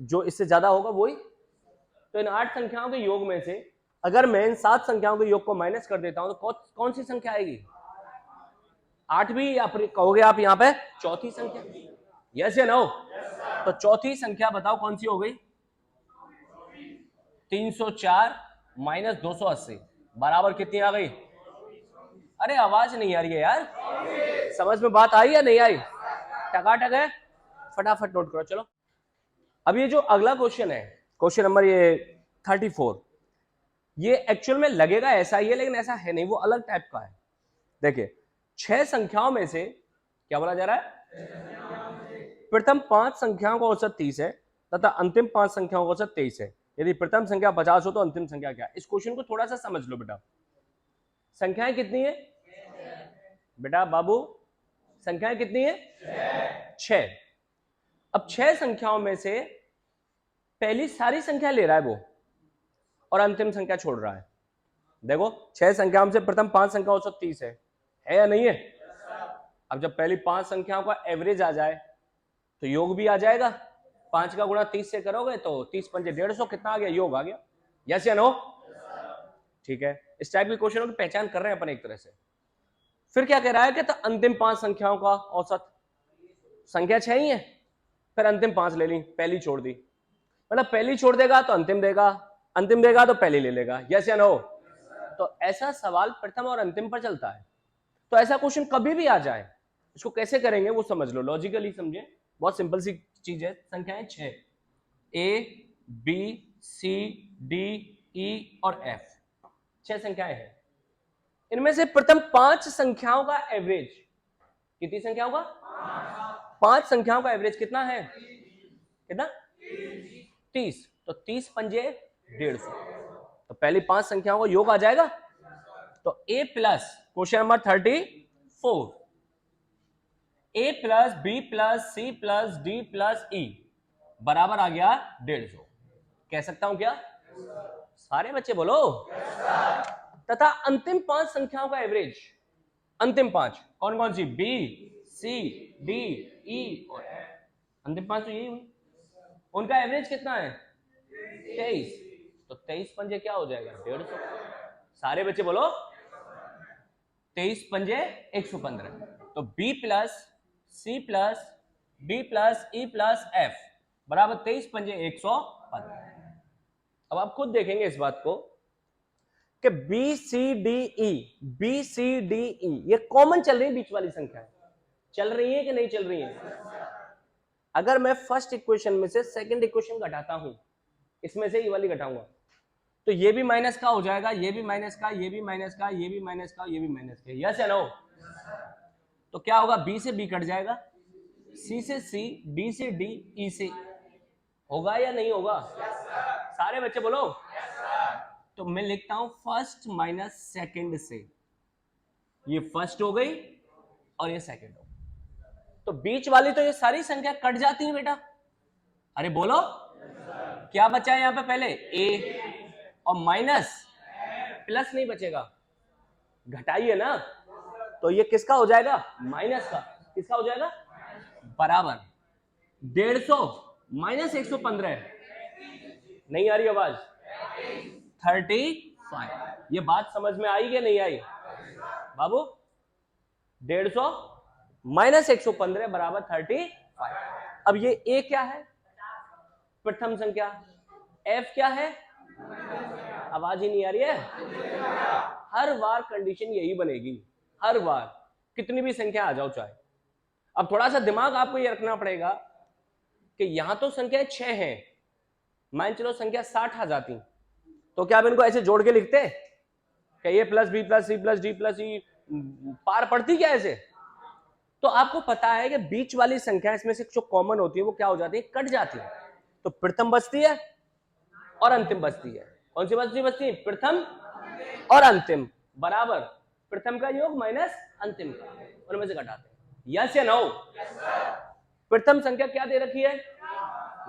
जो इससे ज्यादा होगा वही। तो इन 8 संख्याओं के योग में से अगर मैं इन 7 संख्याओं के योग को माइनस कर देता हूं तो कौन सी संख्या आएगी? 8वीं, या फिर कहोगे आप यहां पे चौथी संख्या। यस या नो? तो चौथी संख्या बताओ कौन सी हो गई? 304 माइनस 280 बराबर कितनी आ गई? अरे आवाज नहीं आ रही है यार, समझ में बात आई या नहीं आई? टकाटक है, फटाफट नोट करो। चलो अब ये जो अगला क्वेश्चन है, क्वेश्चन नंबर ये 34, ये एक्चुअल में लगेगा ऐसा ही है लेकिन ऐसा है नहीं, वो अलग टाइप का है। देखिए 6 संख्याओं में से क्या बोला जा रहा है? प्रथम 5 संख्याओं का औसत 30 है तथा अंतिम 5 संख्याओं का औसत 23 है। यदि प्रथम संख्या 50 हो तो अंतिम संख्या क्या? इस क्वेश्चन को थोड़ा सा समझ लो बेटा। संख्याएं कितनी है बेटा? बाबू संख्याएं कितनी है? 6। अब 6 संख्याओं में से पहली सारी संख्या ले रहा है वो और अंतिम संख्या छोड़ रहा है। देखो 6 संख्याओं से प्रथम 5 संख्या औसत 30 है या नहीं है? अब जब पहली 5 संख्याओं का एवरेज आ जाए तो योग भी आ जाएगा। 5 का गुणा 30 से करोगे तो 30 पंजे 150, कितना आ गया? योग आ गया। यस या नो? ठीक है, इस टाइप के क्वेश्चनों की पहचान कर रहे हैं अपन एक तरह से। फिर क्या कह रहा है कि तो अंतिम 5 संख्याओं का औसत, संख्या 6 ही है, फिर अंतिम 5 ले ली, पहली छोड़ दी। मतलब पहली छोड़ देगा तो अंतिम देगा, अंतिम देगा तो पहली ले लेगा। यस या नो? तो ऐसा सवाल प्रथम और अंतिम पर चलता है। तो ऐसा क्वेश्चन कभी भी आ जाए, इसको कैसे करेंगे वो समझ लो, लॉजिकली समझे। बहुत सिंपल सी चीज है। संख्याएं 6, A B C D E और एफ, 6 संख्याएं हैं। इनमें से प्रथम 5 संख्याओं का एवरेज, कितनी संख्याओं का? 5 संख्याओं का एवरेज कितना है? कितना? 30। तो 30 पंजे 150, तो पहली 5 संख्याओं का योग आ जाएगा। तो a plus, question number 34, a plus B plus C plus D plus E बराबर आ गया 150। कह सकता हूं क्या? सारे बच्चे बोलो। तथा अंतिम 5 संख्याओं का एवरेज, अंतिम 5 कौन कौन सी? बी सी डी ई और एफ। अंतिम 5 तो यही हुई, उनका एवरेज कितना है? 23। तो 23 पंजे क्या हो जाएगा 150। सारे बच्चे बोलो 23 पंजे 115। तो B plus C plus D plus E plus F बराबर 23 पंजे 115। अब आप खुद देखेंगे इस बात को कि बी सी डी ई ये कॉमन चल रही है, बीच वाली संख्या चल रही है कि नहीं चल रही है। अगर मैं फर्स्ट इक्वेशन में से सेकंड इक्वेशन घटाता हूं, इसमें से ये वाली घटाऊंगा, तो ये भी माइनस का हो जाएगा, ये भी माइनस का, ये भी माइनस का, ये भी माइनस का, ये भी माइनस का। यस या नो? तो क्या होगा, बी से बी कट जाएगा, सी से सी, डी से डी, ई से। होगा या नहीं होगा? सारे बच्चे बोलो। तो मैं लिखता हूं फर्स्ट माइनस सेकंड से, ये फर्स्ट हो गई और ये सेकंड हो गई। तो बीच वाली तो ये सारी संख्या कट जाती है बेटा। अरे बोलो क्या बचा है यहां पे, पहले ए और माइनस, प्लस नहीं बचेगा, घटाइए ना, तो ये किसका हो जाएगा, माइनस का। किसका हो जाएगा, बराबर 150 माइनस 115। नहीं आ रही आवाज? 35। ये बात समझ में आई कि नहीं आई बाबू? 150 माइनस 115 बराबर 35। अब ये ए क्या है, प्रथम संख्या। एफ क्या है, आवाज ही नहीं आ रही है। हर बार कंडीशन यही बनेगी, हर बार, कितनी भी संख्या आ जाओ चाहे। अब थोड़ा सा दिमाग आपको ये रखना पड़ेगा कि यहां तो संख्या 6 है, मान चलो संख्या 60 आ जाती, तो क्या आप इनको ऐसे जोड़ के लिखते कि A plus B plus C plus D plus E, पार पड़ती क्या ऐसे? तो आपको पता है कि बीच वाली संख्या इसमें से जो कॉमन होती है वो क्या हो जाती है, कट जाती है। तो प्रथम बचती है और अंतिम बचती है। कौन सी बचती है, प्रथम और अंतिम, बराबर प्रथम का योग माइनस अंतिम का, उनमें से घटाते हैं। यस या नो? प्रथम संख्या क्या दे रखी है,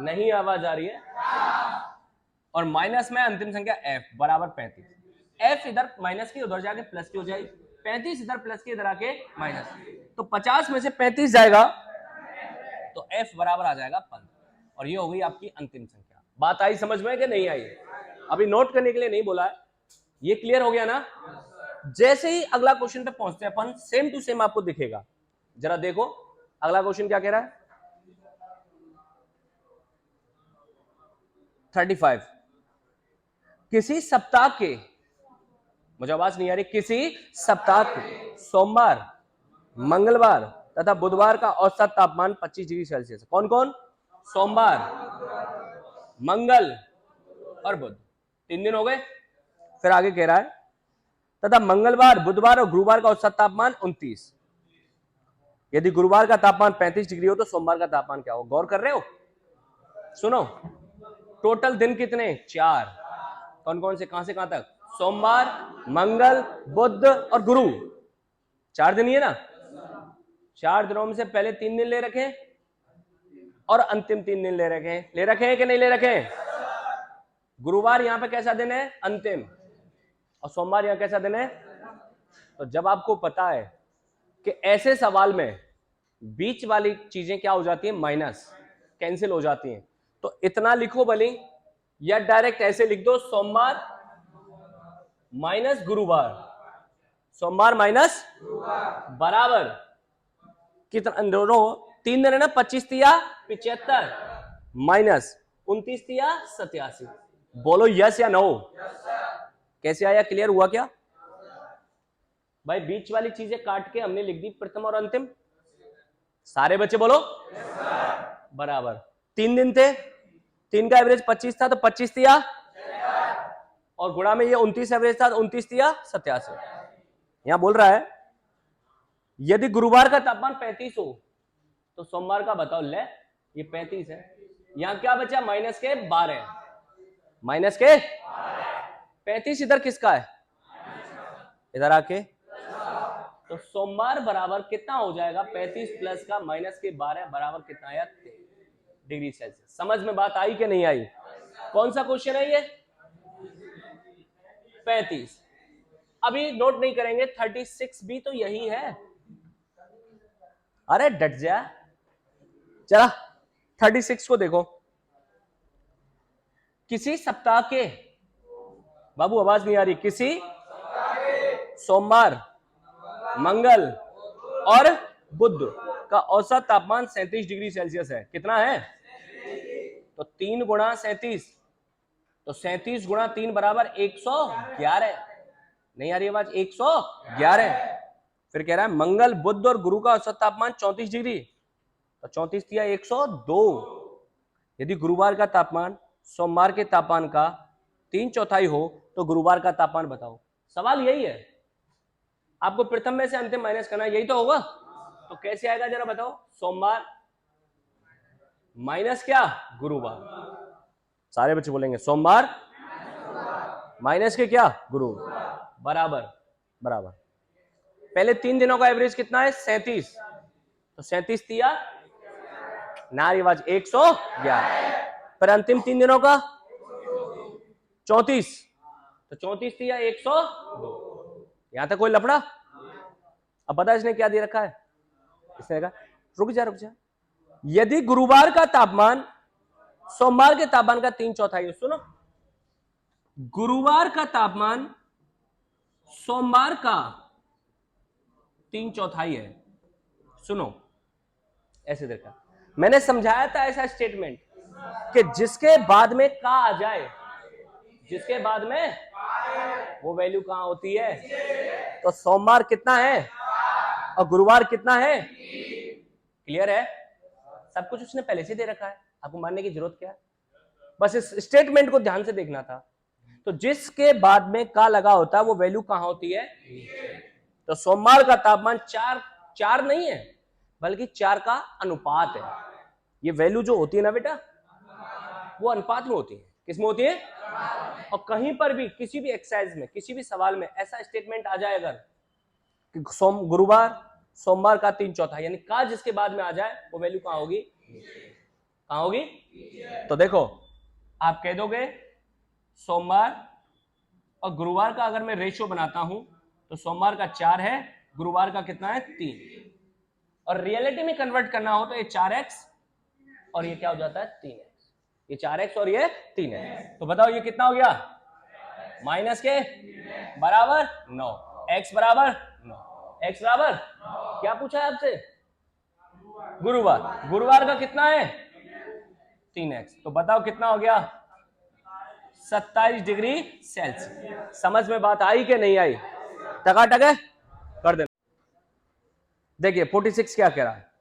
नहीं आवाज आ रही है, और माइनस में अंतिम संख्या f बराबर 35। f इधर माइनस की उधर जाके प्लस की हो जाएगी, 35 इधर प्लस की इधर आके माइनस, तो 50 में से 35 जाएगा तो f बराबर आ जाएगा 15, और ये हो गई आपकी अंतिम संख्या। बात आई समझ में कि नहीं आई? अभी नोट करने के लिए नहीं बोला है, ये क्लियर हो गया ना? जैसे ही अगला क्वेश्चन पे पहुंचते हैं अपन, सेम टू सेम आपको दिखेगा। जरा देखो अगला क्वेश्चन क्या कह रहा है। 35, किसी सप्ताह के, मुझे आवाज नहीं आ रही, किसी सप्ताह के सोमवार, मंगलवार तथा बुधवार का औसत तापमान 25 डिग्री सेल्सियस है। कौन कौन? सोमवार, मंगल और बुध, 3 दिन हो गए। फिर आगे कह रहा है तथा मंगलवार, बुधवार और गुरुवार का औसत तापमान 29। यदि गुरुवार का तापमान 35 डिग्री हो तो सोमवार का तापमान क्या हो? गौर कर रहे हो? सुनो, टोटल दिन कितने, 4। कौन कौन से, कहां से कहां तक? सोमवार, मंगल, बुध और गुरु, 4 दिन ही है ना। 4 दिनों में से पहले 3 दिन ले रखे और अंतिम 3 दिन ले रखे हैं कि नहीं ले रखे? गुरुवार यहां पे कैसा दिन है, अंतिम, और सोमवार यहां कैसा दिन है। तो जब आपको पता है कि ऐसे सवाल में बीच वाली चीजें क्या हो जाती है, माइनस, कैंसिल हो जाती हैं, तो इतना लिखो भले, या डायरेक्ट ऐसे लिख दो, सोमवार माइनस गुरुवार, सोमवार माइनस बराबर कितना, दोनों 3 दिन है ना, 25 तिया 75 माइनस 29 तिया 87। बोलो यस या नो? कैसे आया, क्लियर हुआ क्या भाई? बीच वाली चीजें काट के हमने लिख दी प्रथम और अंतिम। सारे बच्चे बोलो बराबर। 3 दिन थे, 3 का एवरेज 25 था, तो 25 तिया, और गुणा में ये 29 एवरेज था, 29 तिया 87। यहां बोल रहा है यदि गुरुवार का तापमान 35 हो तो सोमवार का बताओ, ले ये 35 है, यहां क्या बचा, माइनस के 12, माइनस के 35 इधर किसका है, इधर आके, तो सोमवार बराबर कितना हो जाएगा, 35 प्लस का माइनस के 12 बराबर कितना आया, 13 डिग्री सेल्सियस। समझ में बात आई कि नहीं आई? कौन सा क्वेश्चन है ये, 35। अभी नोट नहीं करेंगे, 36 भी तो यही है। अरे डट जा, चला 36 को देखो। किसी सप्ताह के बाबू आवाज नहीं आ रही। किसी सोमवार, मंगल और बुध का औसत तापमान 37 डिग्री सेल्सियस है। कितना है? तो 3 गुणा 37, तो 37 गुणा 3 बराबर 111। नहीं आ रही आवाज? 111। फिर कह रहा है मंगल, बुध और गुरु का औसत तापमान 34 डिग्री, तो 34 दिया 102। यदि गुरुवार का तापमान सोमवार के तापमान का 3/4 हो तो गुरुवार का तापमान बताओ। सवाल यही है, आपको प्रथम में से अंतिम माइनस करना, यही तो होगा। तो कैसे आएगा जरा बताओ? सोमवार माइनस क्या? गुरुवार। सारे बच्चे बोलेंगे सोमवार माइनस के क्या? गुरु, बराबर बराबर। पहले 3 दिनों का एवरेज कितना है? 37, तो 37 दिया नारी आवाज 111। पर अंतिम 3 दिनों का 34, तो 34 दिया 102। यहां तक कोई लफड़ा? अब पता इसने क्या दे रखा है? इसने कहा रुक जा, यदि गुरुवार का तापमान सोमवार के तापमान का 3/4, सुनो, गुरुवार का तापमान सोमवार का 3/4 है। सुनो, ऐसे देखा, मैंने समझाया था ऐसा स्टेटमेंट कि जिसके बाद में का आ जाए, जिसके बाद में वो वैल्यू कहां होती है? तो सोमवार कितना है और गुरुवार कितना है? क्लियर है? सब कुछ उसने पहले से दे रखा है, आपको मानने की जरूरत क्या है? बस इस स्टेटमेंट को ध्यान से देखना था। तो जिसके बाद में का लगा होता है वो वैल्यू कहां होती है? तो सोमवार का तापमान 4 नहीं है, बल्कि 4 का अनुपात है। ये वैल्यू जो होती है ना बेटा, वो अनुपात में होती है। किस में होती है? और कहीं पर भी किसी भी एक्सरसाइज में, किसी भी सवाल में ऐसा स्टेटमेंट आ जाए अगर कि गुरुवार सोमवार का 3/4, यानी का जिसके बाद में आ जाए वो वैल्यू कहां होगी? कहां होगी? तो देखो, आप कह दोगे सोमवार और गुरुवार का अगर मैं रेशियो बनाता हूं तो सोमवार का 4 है, गुरुवार का कितना है? 3। और रियलिटी में कन्वर्ट करना हो तो ये 4x और ये क्या हो जाता है? 3x। ये 4x और ये 3x। तो बताओ ये कितना हो गया? माइनस के बराबर 9, x बराबर 9, x बराबर क्या पूछा है आपसे? गुरुवार। गुरुवार का कितना है? 3x। तो बताओ कितना हो गया? 27 डिग्री सेल्सियस। समझ में बात आई कि नहीं आई? टकाटक है, कर देना। देखिए 46 क्या कह रहा है?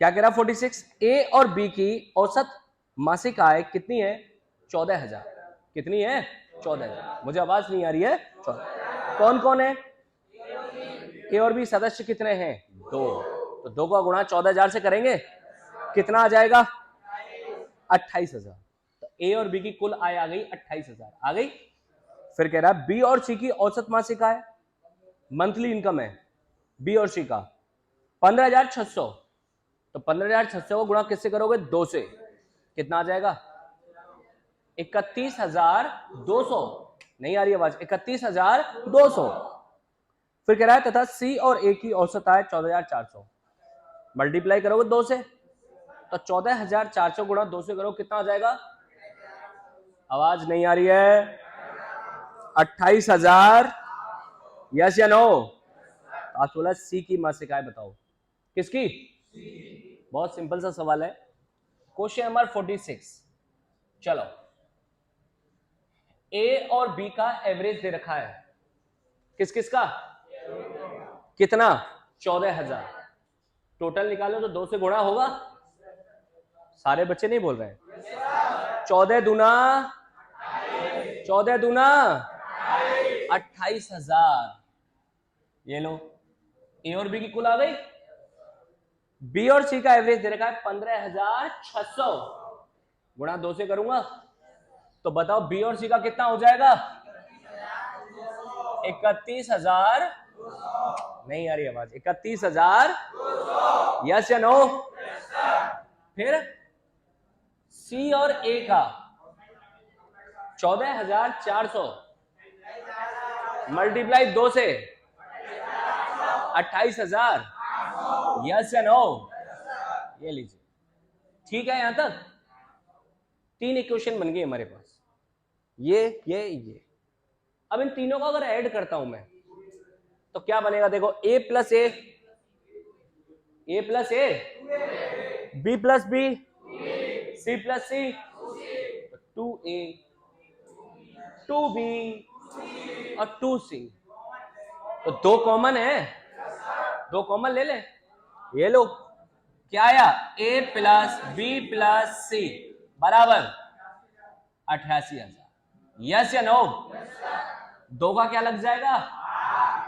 क्या कह रहा है 46? ए और बी की औसत मासिक आय कितनी है? 14,000। कितनी है? 14,000। मुझे आवाज नहीं आ रही है? 14। कौन कौन है? ए और बी सदस्य कितने हैं? 2। तो 2 का गुणा 14,000 से करेंगे, कितना आ जाएगा? 28,000। तो ए और बी की कुल आय आ गई 28,000 आ गई। फिर कह रहा है बी और सी की औसत मासिक आय, मंथली इनकम है बी और सी का 15,600। तो 15,600 को गुणा किससे करोगे? 2 से। कितना आ जाएगा? 31,200। नहीं आ रही आवाज? 31,200। फिर कह रहा है तथा सी और ए की औसत आय 14,400। मल्टीप्लाई करोगे 2 से, तो 14,400 गुणा 2 से करो, कितना आ जाएगा? आवाज नहीं आ रही है? 28,000। यस या नो? आप बोला सी की मासिक आय बताओ। किसकी? बहुत सिंपल सा सवाल है। Question number 46। चलो, ए और बी का एवरेज दे रखा है। किस किस का? कितना? 14,000। टोटल निकालो तो 2 से गुणा होगा। सारे बच्चे नहीं बोल रहे हैं। 14 दूना 28,000। ये लो, ए और बी की कुल आ गई। बी और सी का एवरेज दे रखा है 15,600। गुणा 2 से करूंगा तो बताओ बी और सी का कितना हो जाएगा? 31,000। नहीं आ रही आवाज? 31,000। यस या नो? फिर सी और ए का 14,400 मल्टीप्लाई 2 से 28,000। यस या नो? ये लीजिए। ठीक है, यहां तक 3 इक्वेशन बन गई हमारे पास। ये। अब इन तीनों को अगर ऐड करता हूं मैं तो क्या बनेगा? देखो a plus A plus A, B plus B, C plus C, 2a 2b और 2c। तो दो कॉमन है, दो कॉमन ले ले। ये लो, क्या आया? a प्लस बी प्लस सी बराबर 88,000। यस या नो? दो का क्या लग जाएगा?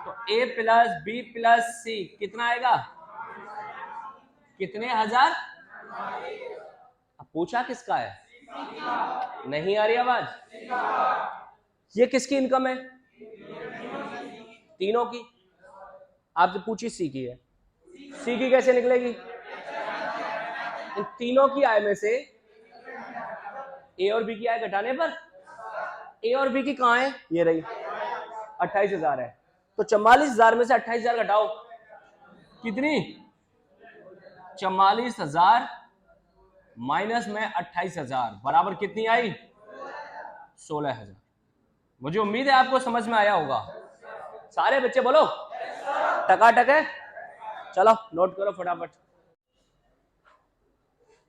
तो a प्लस बी प्लस सी कितना आएगा? कितने हजार? अब पूछा किसका है? नहीं आ रही आवाज? ये किसकी इनकम है? तीनों की। आपसे पूछी सी की है, सी की कैसे निकलेगी? इन तीनों की आय में से ए और बी की आय घटाने पर ए और बी की कहां है? ये रही, 28,000 है। तो 44,000 में से 28,000 घटाओ, कितनी? 44,000 माइनस में 28,000 बराबर कितनी आई? 16,000। मुझे उम्मीद है आपको समझ में आया होगा। सारे बच्चे बोलो टकाटक है। चलो नोट करो फटाफट,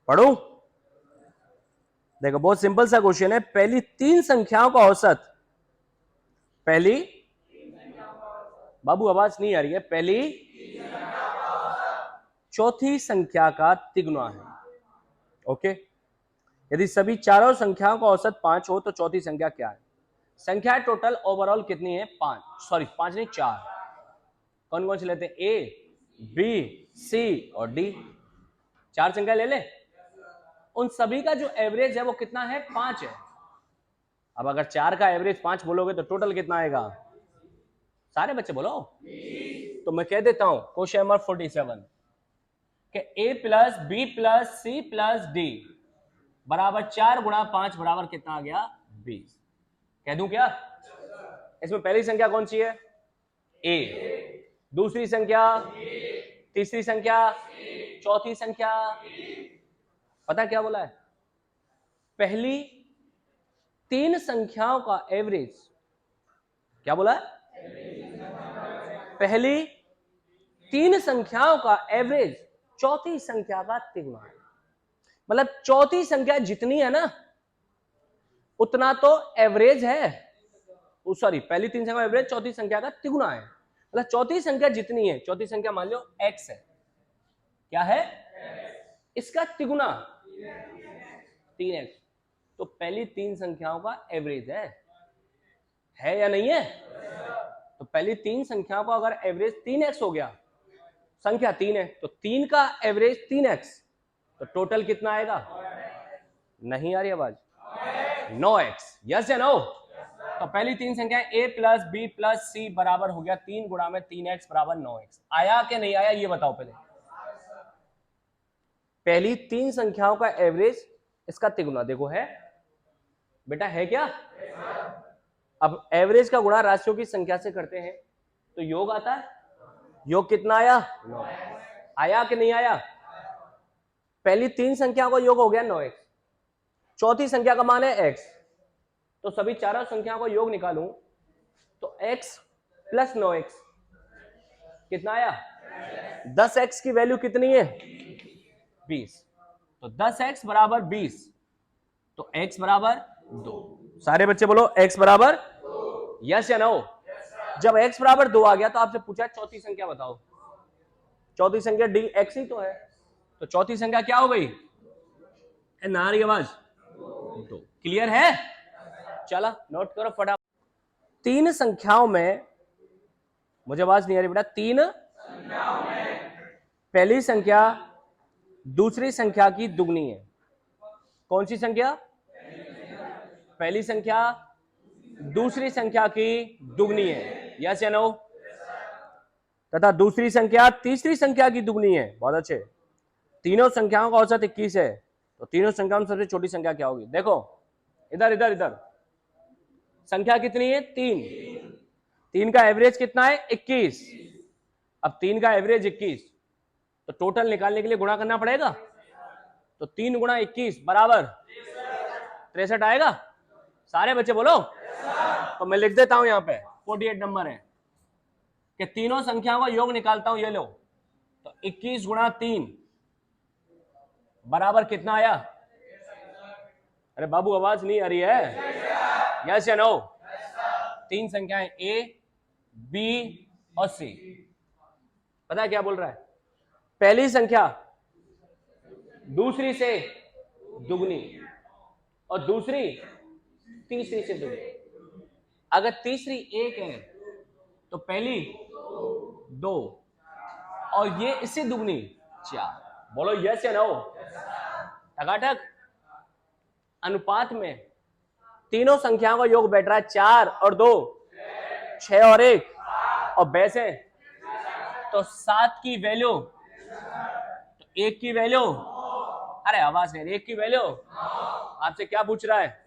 पढ़ू। देखो बहुत सिंपल सा क्वेश्चन है। पहली तीन संख्याओं का औसत, पहली, बाबू आवाज नहीं आ रही है, पहली चौथी संख्या का तिगुना है। ओके, यदि सभी चारों संख्याओं का औसत 5 हो तो चौथी संख्या क्या है? संख्या टोटल ओवरऑल कितनी है? 5, सॉरी 5 नहीं 4। कौन कौन से लेते हैं? ए, बी, सी और डी। 4 संख्या ले ले। उन सभी का जो एवरेज है वो कितना है? 5 है। अब अगर 4 का एवरेज 5 बोलोगे तो टोटल कितना आएगा? सारे बच्चे बोलो। तो मैं कह देता हूं क्वेश्चन नंबर 47 कि A plus B plus C plus D बराबर 4 गुणा 5 बराबर कितना आ गया? 20। कह दूं क्या? इसमें पहली संख्या कौन सी है? ए। दूसरी संख्या, तीसरी संख्या, चौथी संख्या। पता क्या बोला है? पहली तीन संख्याओं का एवरेज, क्या बोला है? पहली तीन संख्याओं का एवरेज चौथी संख्या का तिगुना है। मतलब चौथी संख्या जितनी है ना उतना तो एवरेज है, सॉरी पहली तीन संख्या का एवरेज चौथी संख्या का तिगुना है। मतलब चौथी संख्या जितनी है, चौथी संख्या मान लो x है, क्या है? इसका तिगुना 3x। तो पहली तीन संख्याओं का एवरेज है या नहीं है? तो पहली तीन संख्याओं का अगर एवरेज 3x हो गया, संख्या 3 है तो 3 का एवरेज 3x, तो टोटल कितना आएगा? नहीं आ रही आवाज? 9x। यस या नो? तो पहली तीन संख्या a प्लस बी प्लस सी बराबर हो गया 3 गुणा में 3x बराबर 9x। आया कि नहीं आया ये बताओ पहले। पहली तीन संख्याओं का एवरेज इसका तिगुना, देखो है बेटा, है क्या? अब एवरेज का गुणा राशियों की संख्या से करते हैं तो योग आता है। योग कितना आया? 9। आया कि नहीं आया? पहली तीन संख्या का योग हो गया 9x, चौथी संख्या का मान है x, तो सभी चारों संख्याओं का योग निकालूं तो x प्लस 9x कितना आया? 10x की वैल्यू कितनी है? 20। तो 10x बराबर 20, तो x बराबर 2। सारे बच्चे बोलो x बराबर, यस या नो? जब x बराबर 2 आ गया तो आपसे पूछा चौथी संख्या बताओ। चौथी संख्या dx ही तो है, तो चौथी संख्या क्या हो गई? ना रही आवाज? 2। क्लियर है? चला नोट करो फटाफट। तीन संख्याओं में, मुझे आवाज नहीं आ रही बेटा, तीन संख्याओं में पहली संख्या दूसरी संख्या की दुगनी है। कौन सी संख्या? पहली संख्या दूसरी संख्या की दुगनी है। यस या नो? तथा दूसरी संख्या तीसरी संख्या की दुगनी है। बहुत अच्छे। तीनों संख्याओं का औसत 21 है, तो तीनों संख्याओं में सबसे छोटी संख्या क्या होगी? देखो इधर इधर इधर, संख्या कितनी है? 3। 3 का एवरेज कितना है? 21। अब 3 का एवरेज 21, तो टोटल निकालने के लिए गुणा करना पड़ेगा। तो 3 गुणा 21 बराबर 63 आएगा। सारे बच्चे बोलो। तो मैं लिख देता हूं यहां पे 48 नंबर है कि तीनों संख्याओं का योग निकालता हूं, ये लो। तो 21 गुणा 3 बराबर कितना आया? अरे बाबू आवाज नहीं आ रही है, यस या नो? तीन संख्याएं ए, बी और सी। पता है क्या बोल रहा है? पहली संख्या दूसरी से दुगनी और दूसरी तीसरी से दुगनी। अगर तीसरी एक है तो पहली 2 और ये इससे दुगनी 4। बोलो यस या नो? टकाटक अनुपात में तीनों संख्याओं का योग बैठ रहा है 4 और 2, 6 और 1 और वैसे तो 7 की वैल्यू, तो 1 की वैल्यू, अरे आवाज नहीं, 1 की वैल्यू आपसे क्या पूछ रहा है?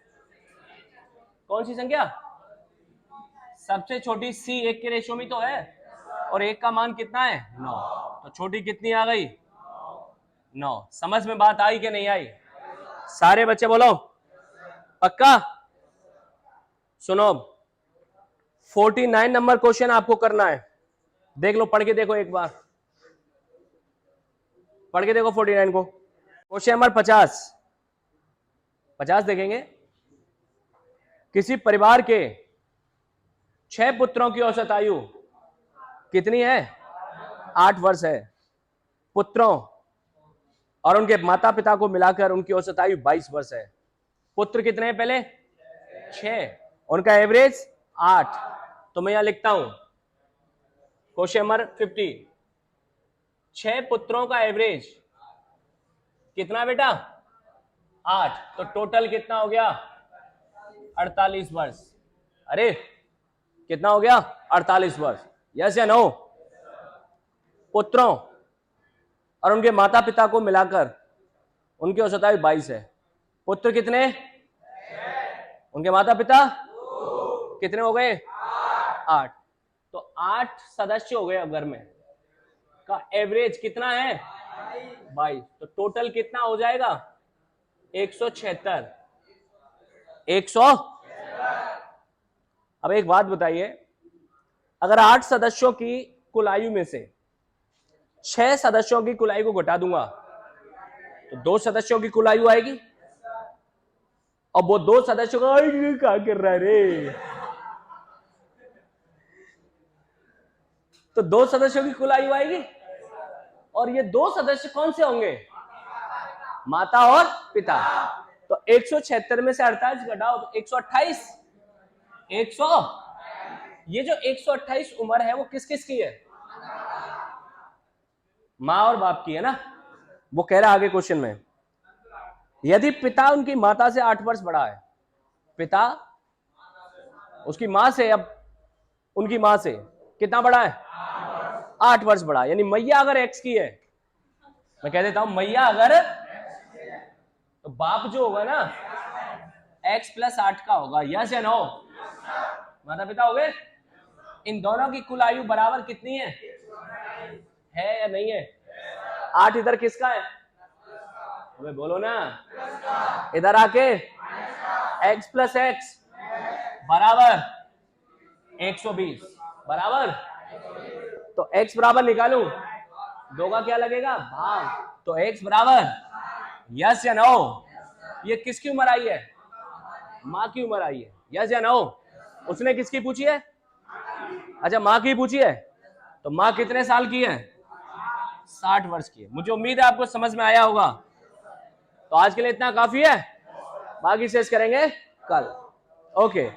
कौन सी संख्या? सबसे छोटी सी 1 के रेशियो में तो है और 1 का मान कितना है? 9। तो छोटी कितनी आ गई? 9। समझ में बात आई कि नहीं आई? सारे बच्चे बोलो पक्का? सुनो 49 नंबर क्वेश्चन आपको करना है, देख लो, पढ़ के देखो एक बार, पढ़ के देखो 49 को। क्वेश्चन नंबर 50 देखेंगे। किसी परिवार के 6 पुत्रों की औसत आयु कितनी है? 8 वर्ष है। पुत्रों और उनके माता पिता को मिलाकर उनकी औसत आयु 22 वर्ष है। पुत्र कितने हैं? पहले 6, उनका एवरेज 8। तो मैं यहां लिखता हूं क्वेश्चन नंबर 50, 6 पुत्रों का एवरेज कितना बेटा? 8। तो टोटल कितना हो गया? 48 वर्ष। अरे कितना हो गया? 48 वर्ष। यस या नो? पुत्रों और उनके माता पिता को मिलाकर उनकी औसत आयु 22 है। पुत्र कितने? उनके माता पिता कितने हो गए? 8। तो 8 सदस्य हो गए अब घर में, का एवरेज कितना है? 22। तो टोटल कितना हो जाएगा? 176। 100। अब एक बात बताइए, अगर 8 सदस्यों की कुल आयु में से 6 सदस्यों की कुल आयु को घटा दूंगा तो 2 सदस्यों की कुल आयु आएगी। और वो 2 सदस्यों का क्या कर रहा है रे? तो 2 सदस्यों की कुल आयु आएगी और ये 2 सदस्य कौन से होंगे? माता और पिता। तो 176 में से 48 घटाओ तो 128। 100। ये जो 128 उम्र है वो किस किस की है? माँ और बाप की है ना। वो कह रहा है आगे क्वेश्चन में, यदि पिता उनकी माता से 8 वर्ष बड़ा है, पिता उसकी मां से, अब उनकी मां से कितना बड़ा है? 8 वर्ष बड़ा। यानी मैया अगर एक्स की है, मैं कह देता हूं मैया अगर, तो बाप जो होगा ना x + 8 का होगा। यस या नो? माता पिता हो गए। इन दोनों की कुल आयु बराबर कितनी है या नहीं है? 8 इधर किसका है? हमें बोलो ना। इधर आके x + x बराबर 120 बराबर। तो x बराबर निकालूं, 2 का क्या लगेगा? भाग। तो x बराबर, यस या नो? ये किसकी उम्र आई है? माँ की उम्र आई है। यस या नो? उसने किसकी पूछी है? अच्छा माँ की पूछी है। तो माँ कितने साल की है? 60 वर्ष की है। मुझे उम्मीद है आपको समझ में आया होगा। तो आज के लिए इतना काफी है, बाकी शेष करेंगे कल। ओके।